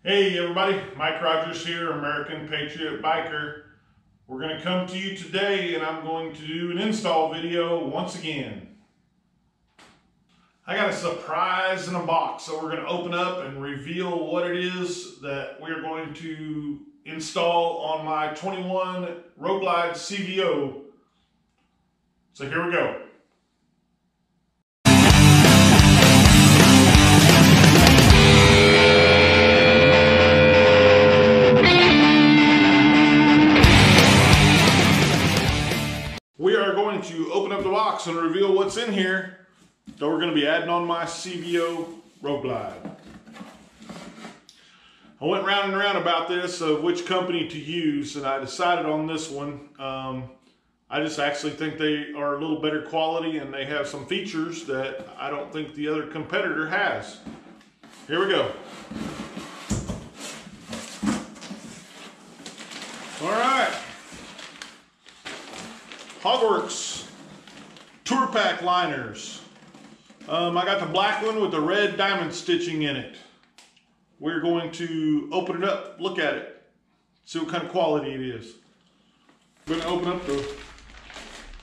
Hey everybody, Mike Rogers here, American Patriot Biker. We're going to come to you today and I'm going to do an install video once again. I got a surprise in a box, so we're going to open up and reveal what it is that we're going to install on my 21 Road Glide CVO. So here we go. We are going to open up the box and reveal what's in here that we're going to be adding on my CVO Road Glide. I went round and around about this of which company to use, and I decided on this one. I just actually think they are a little better quality and they have some features that I don't think the other competitor has. Here we go. All right. Hogworkz tourpack liners. I got the black one with the red diamond stitching in it. We're going to open it up, look at it, see what kind of quality it is. I'm going to open up the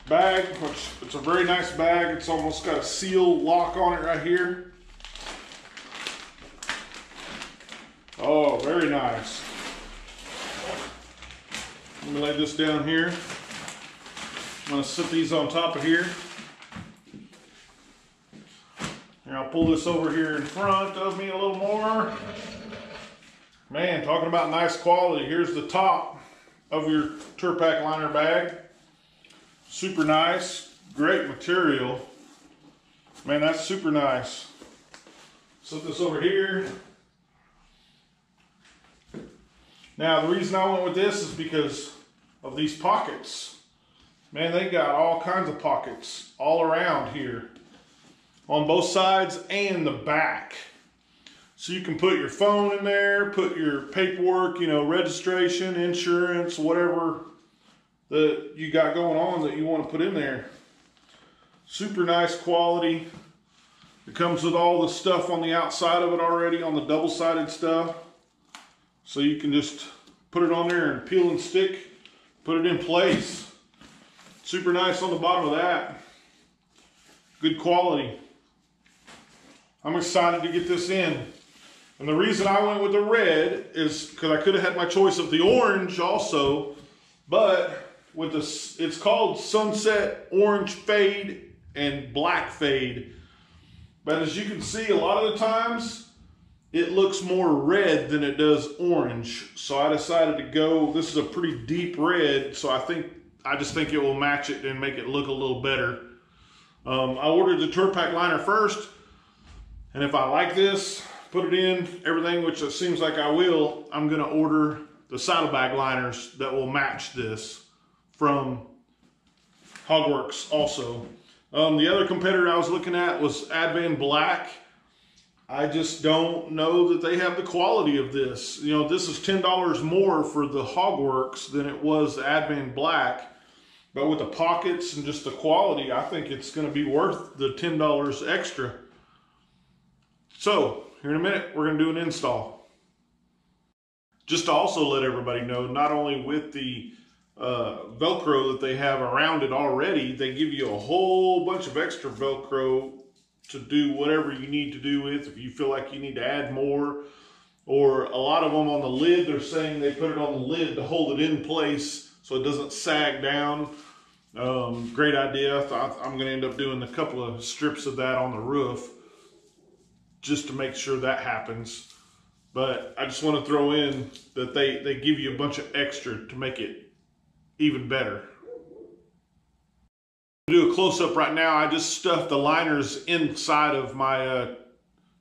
bag, which it's a very nice bag. It's almost got a seal lock on it right here. Oh, very nice. Let me lay this down here. I'm going to sit these on top of here. And I'll pull this over here in front of me a little more. Man, talking about nice quality. Here's the top of your tourpack liner bag. Super nice, great material. Man, that's super nice. Set this over here. Now, the reason I went with this is because of these pockets. Man, they got all kinds of pockets all around here on both sides and the back. So you can put your phone in there, put your paperwork, you know, registration, insurance, whatever that you got going on that you want to put in there. Super nice quality. It comes with all the stuff on the outside of it already, on the double-sided stuff. So you can just put it on there and peel and stick, put it in place. Super nice on the bottom of that. Good quality. I'm excited to get this in. And the reason I went with the red is because I could have had my choice of the orange also, but with this, it's called Sunset Orange Fade and Black Fade. But as you can see, a lot of the times it looks more red than it does orange. So I decided to go, this is a pretty deep red, so I just think it will match it and make it look a little better. I ordered the tourpack liner first, and if I like this, put it in, everything, which it seems like I will, I'm gonna order the saddlebag liners that will match this from Hogworkz also. The other competitor I was looking at was Advanblack. I just don't know that they have the quality of this. You know, this is $10 more for the Hogworkz than it was the Advanblack. But with the pockets and just the quality, I think it's going to be worth the $10 extra. So, here in a minute, we're going to do an install. Just to also let everybody know, not only with the Velcro that they have around it already, they give you a whole bunch of extra Velcro to do whatever you need to do with. If you feel like you need to add more, or a lot of them on the lid, they're saying they put it on the lid to hold it in place so it doesn't sag down. Great idea. I'm going to end up doing a couple of strips of that on the roof just to make sure that happens. But I just want to throw in that they give you a bunch of extra to make it even better. Do a close-up right now. I just stuffed the liners inside of my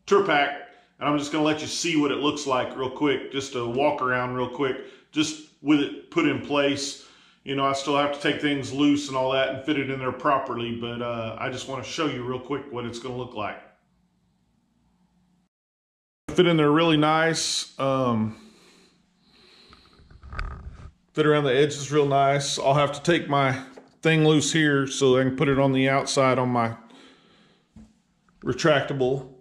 tourpack, and I'm just going to let you see what it looks like real quick, just to walk around real quick, just with it put in place. You know, I still have to take things loose and all that and fit it in there properly, but I just want to show you real quick what it's going to look like. Fit in there really nice. Fit around the edges real nice. I'll have to take my thing loose here so I can put it on the outside on my retractable.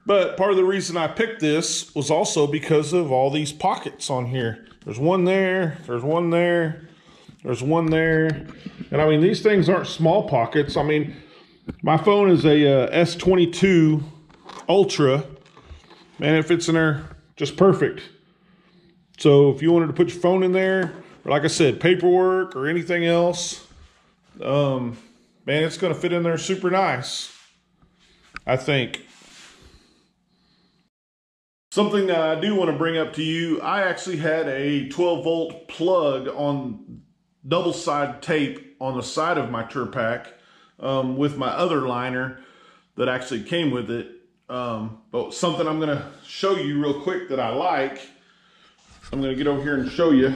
But part of the reason I picked this was also because of all these pockets on here. There's one there, there's one there, there's one there. And I mean, these things aren't small pockets. I mean, my phone is a S22 Ultra, and it fits in there just perfect. So if you wanted to put your phone in there, or like I said, paperwork or anything else, man, it's going to fit in there super nice, I think. Something that I do want to bring up to you, I actually had a 12-volt plug on double-sided tape on the side of my tourpack with my other liner that actually came with it. But something I'm going to show you real quick that I like, I'm going to get over here and show you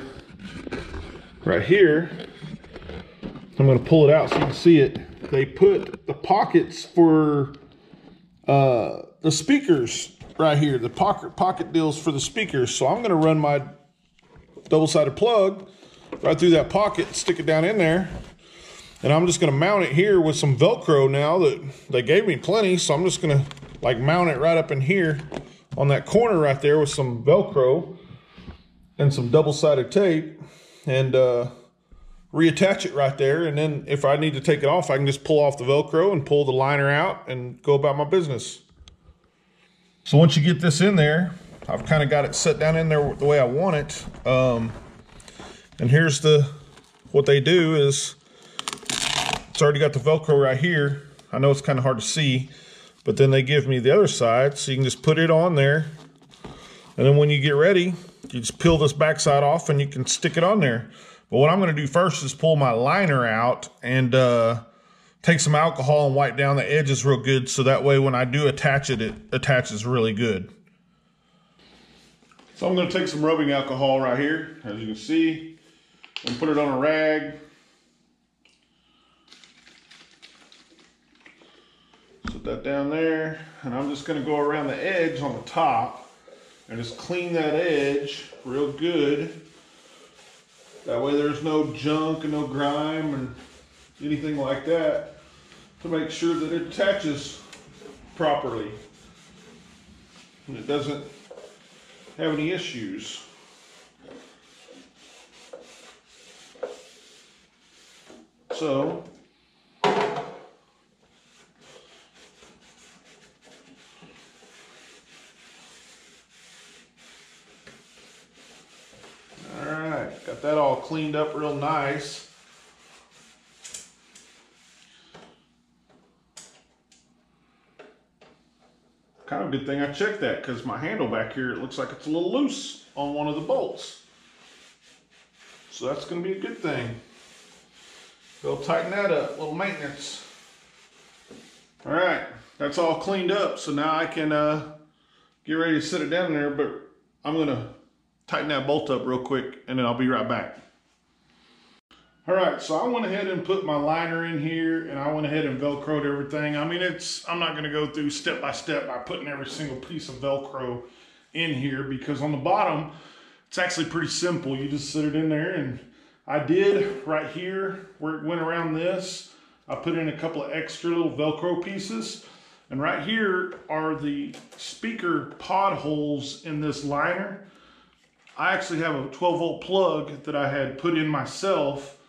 right here. I'm going to pull it out so you can see it. They put the pockets for the speakers right here, the pocket deals for the speakers. So I'm going to run my double-sided plug right through that pocket, stick it down in there, and I'm just going to mount it here with some Velcro now that they gave me plenty. So I'm just going to like mount it right up in here on that corner right there with some Velcro and some double-sided tape, and reattach it right there. And then if I need to take it off, I can just pull off the Velcro and pull the liner out and go about my business. So once you get this in there, I've kind of got it set down in there the way I want it. And here's what they do is, it's already got the Velcro right here. I know it's kind of hard to see, but then they give me the other side, so you can just put it on there. And then when you get ready, you just peel this backside off and you can stick it on there. But what I'm going to do first is pull my liner out and take some alcohol and wipe down the edges real good, so that way when I do attach it, it attaches really good. So I'm going to take some rubbing alcohol right here, as you can see, and put it on a rag. Put that down there, and I'm just going to go around the edge on the top and just clean that edge real good. That way there's no junk and no grime and anything like that, to make sure that it attaches properly and it doesn't have any issues. So alright, got that all cleaned up real nice. Kind of a good thing I checked that, because my handle back here, it looks like it's a little loose on one of the bolts. So that's going to be a good thing. They'll tighten that up, little maintenance. All right, that's all cleaned up. So now I can get ready to set it down there, but I'm going to tighten that bolt up real quick and then I'll be right back. All right, so I went ahead and put my liner in here, and I went ahead and Velcroed everything. I mean, I'm not gonna go through step by step by putting every single piece of Velcro in here, because on the bottom, it's actually pretty simple. You just sit it in there, and I did right here where it went around this, I put in a couple of extra little Velcro pieces. And right here are the speaker pod holes in this liner. I actually have a 12-volt plug that I had put in myself.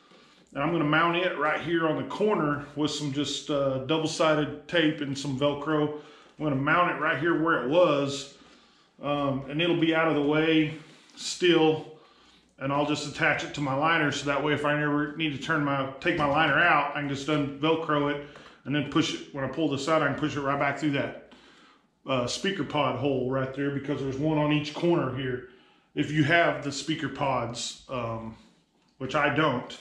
And I'm going to mount it right here on the corner with some just double-sided tape and some Velcro. I'm going to mount it right here where it was, and it'll be out of the way still, and I'll just attach it to my liner, so that way if I ever need to take my liner out, I can just Velcro it and then push it. When I pull this out, I can push it right back through that speaker pod hole right there, because there's one on each corner here. If you have the speaker pods, which I don't,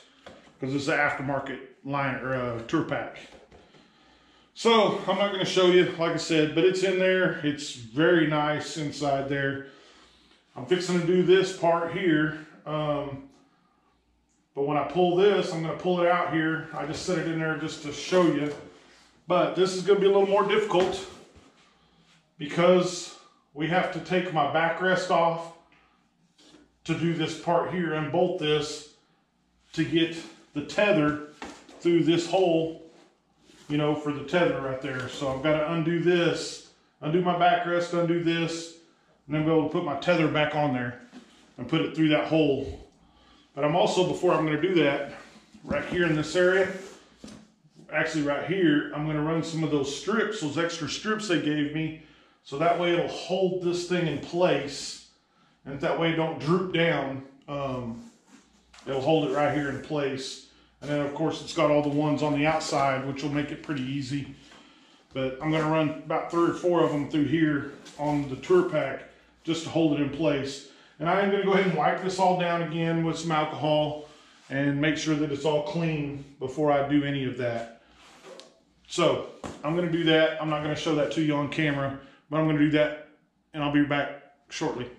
because it's an aftermarket liner tourpack. So I'm not going to show you, like I said, but it's in there. It's very nice inside there. I'm fixing to do this part here, but when I pull this, I'm going to pull it out here. I just set it in there just to show you, but this is going to be a little more difficult because we have to take my backrest off to do this part here, unbolt this to get the tether through this hole, you know, for the tether right there. So I've got to undo this, undo my backrest, undo this, and then be able to put my tether back on there and put it through that hole. But I'm also, before I'm going to do that, right here in this area, actually right here, I'm going to run some of those strips, those extra strips they gave me, so that way it'll hold this thing in place, and that way it don't droop down. It'll hold it right here in place. And then of course it's got all the ones on the outside, which will make it pretty easy. But I'm going to run about 3 or 4 of them through here on the tour pack just to hold it in place. And I am going to go ahead and wipe this all down again with some alcohol and make sure that it's all clean before I do any of that. So I'm going to do that. I'm not going to show that to you on camera, but I'm going to do that and I'll be back shortly.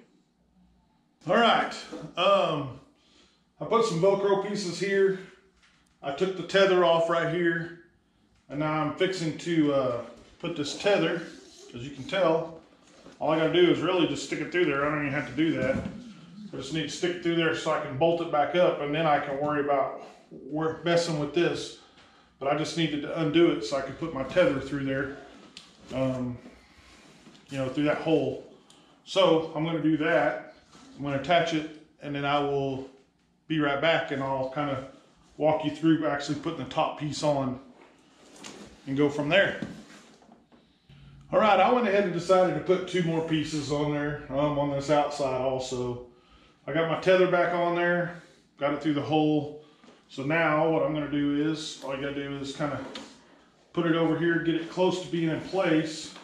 All right. I put some Velcro pieces here. I took the tether off right here. And now I'm fixing to put this tether. As you can tell, all I gotta do is really just stick it through there. I don't even have to do that. I just need to stick it through there so I can bolt it back up, and then I can worry about messing with this. But I just needed to undo it so I could put my tether through there, you know, through that hole. So I'm gonna do that. I'm gonna attach it, and then I will be right back, and I'll kind of walk you through actually putting the top piece on and go from there. All right, I went ahead and decided to put 2 more pieces on there, on this outside also. I got my tether back on there, got it through the hole. So now what I'm gonna do is, all I gotta do is kind of put it over here, get it close to being in place.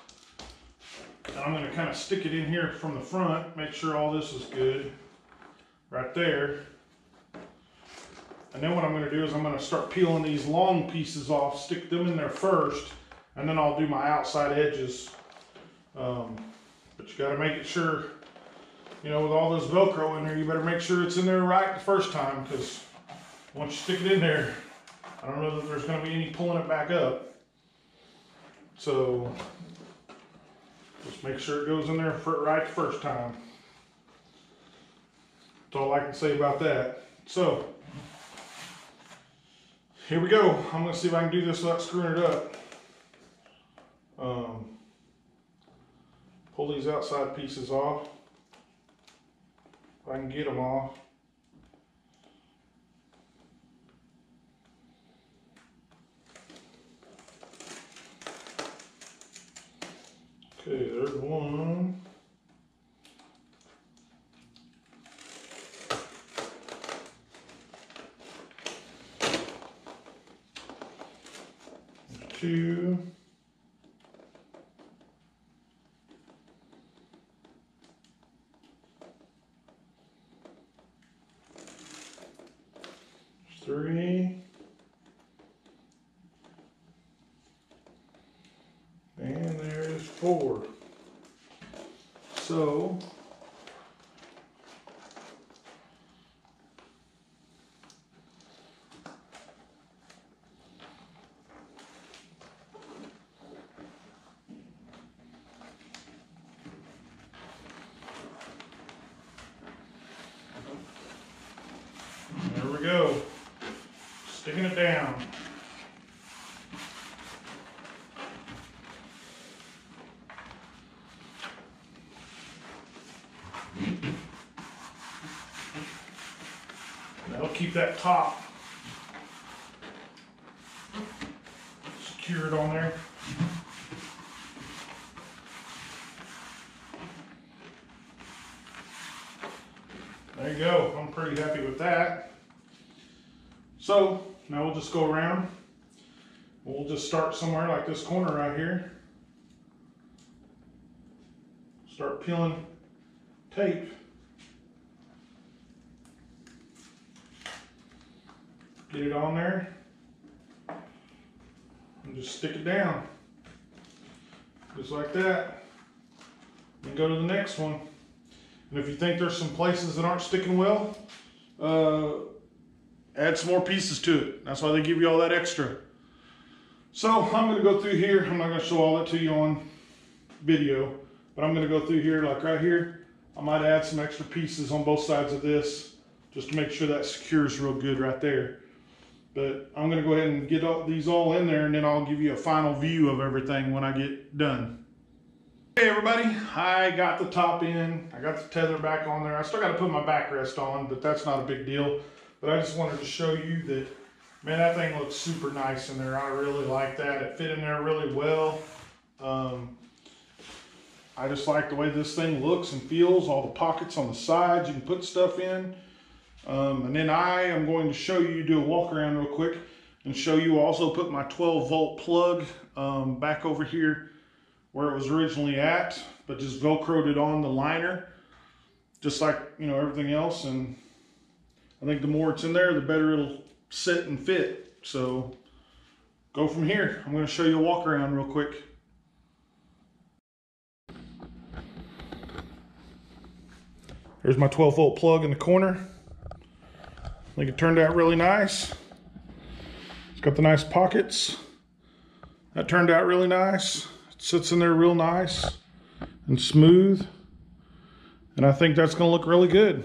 And I'm gonna kind of stick it in here from the front, make sure all this is good, right there. And then what I'm going to do is I'm going to start peeling these long pieces off, stick them in there first, and then I'll do my outside edges. But you got to make it sure, you know, with all this Velcro in there, you better make sure it's in there right the first time, because once you stick it in there, I don't know that there's going to be any pulling it back up. So just make sure it goes in there right the first time. That's all I can say about that. So here we go. I'm going to see if I can do this without screwing it up. Pull these outside pieces off. If I can get them off. Okay, there's one. Two. Three. And there's 4. So there we go. Sticking it down. That'll keep that top secured on there. There you go. I'm pretty happy with that. So now we'll just go around. We'll just start somewhere like this corner right here. Start peeling tape. Get it on there. And just stick it down. Just like that. And go to the next one. And if you think there's some places that aren't sticking well, add some more pieces to it. That's why they give you all that extra. So I'm going to go through here. I'm not going to show all that to you on video, but I'm going to go through here, like right here. I might add some extra pieces on both sides of this just to make sure that secures real good right there. But I'm going to go ahead and get all these all in there, and then I'll give you a final view of everything when I get done. Hey everybody, I got the top in, I got the tether back on there. I still got to put my backrest on, but that's not a big deal. But I just wanted to show you that, man, that thing looks super nice in there. I really like that. It fit in there really well. I just like the way this thing looks and feels. All the pockets on the sides you can put stuff in. And then I am going to show you, do a walk around real quick and show you, also put my 12-volt plug back over here where it was originally at, but just Velcroed it on the liner, just like, you know, everything else. And I think the more it's in there, the better it'll sit and fit. So go from here. I'm going to show you a walk around real quick. There's my 12-volt plug in the corner. I think it turned out really nice. It's got the nice pockets. That turned out really nice. It sits in there real nice and smooth. And I think that's going to look really good.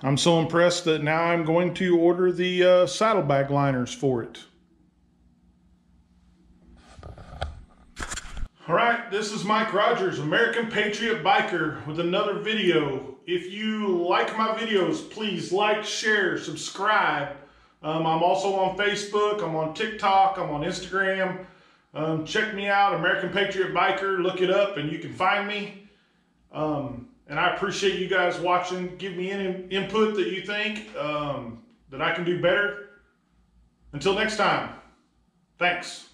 I'm so impressed that now I'm going to order the saddlebag liners for it. All right, this is Mike Rogers, American Patriot Biker, with another video. If you like my videos, please like, share, subscribe. I'm also on Facebook, I'm on TikTok, I'm on Instagram. Check me out, American Patriot Biker. Look it up and you can find me. And I appreciate you guys watching. Give me any input that you think that I can do better. Until next time, thanks.